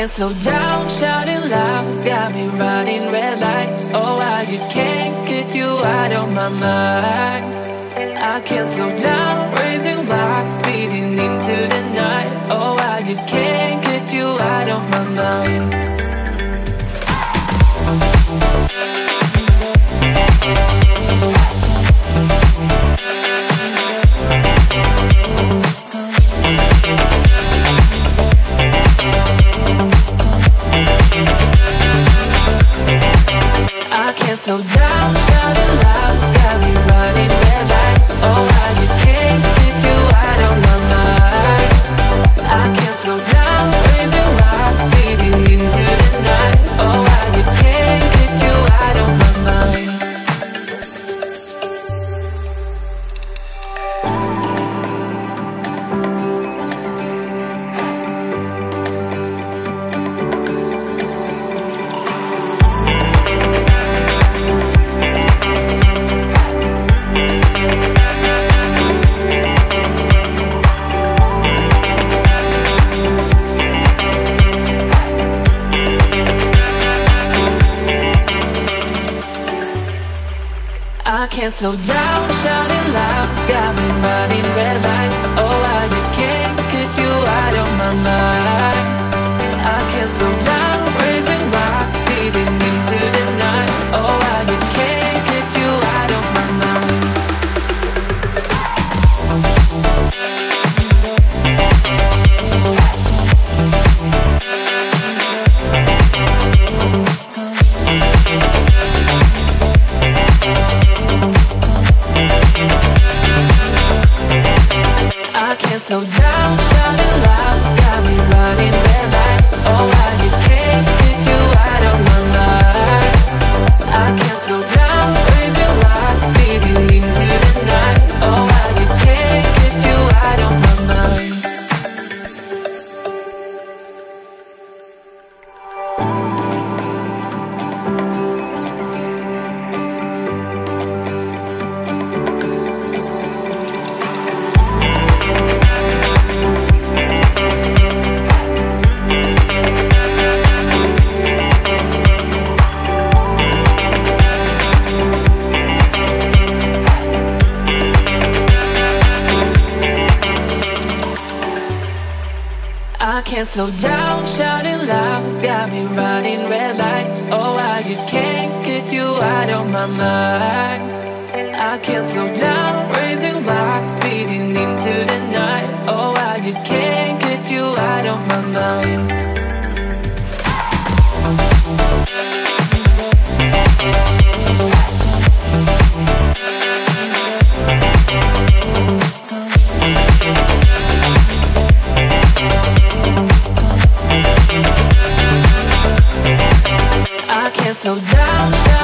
can't slow down, shouting loud, got me running red lights. Oh, I just can't get you out of my mind. I can't slow down, raising rocks, speeding into the night. Oh, I just can't get you out of my mind. I can't slow down, shouting loud, got me running red lights. Oh, I just can't get you out of my mind. I can't slow down, raising rocks, speeding into the night. Oh, I just can't get you out of my mind. I can't slow down, shouting loud, got me running red lights. Oh, I just can't get you out of my mind. I can't slow down, raising rocks, speeding into the night. Oh, I just can't get you out of my mind. I can't slow down, shouting loud, got me running red lights. Oh, I just can't get you out of my mind. I can't slow down, raising rocks, speeding into the night. Oh, I just can't get you out of my mind. I can't slow down, shouting loud, got me running red lights. Oh, I just can't get you out of my mind. I can't slow down, raising rocks, speeding into the night. Oh, I just can't get you out of my mind. I can't slow down.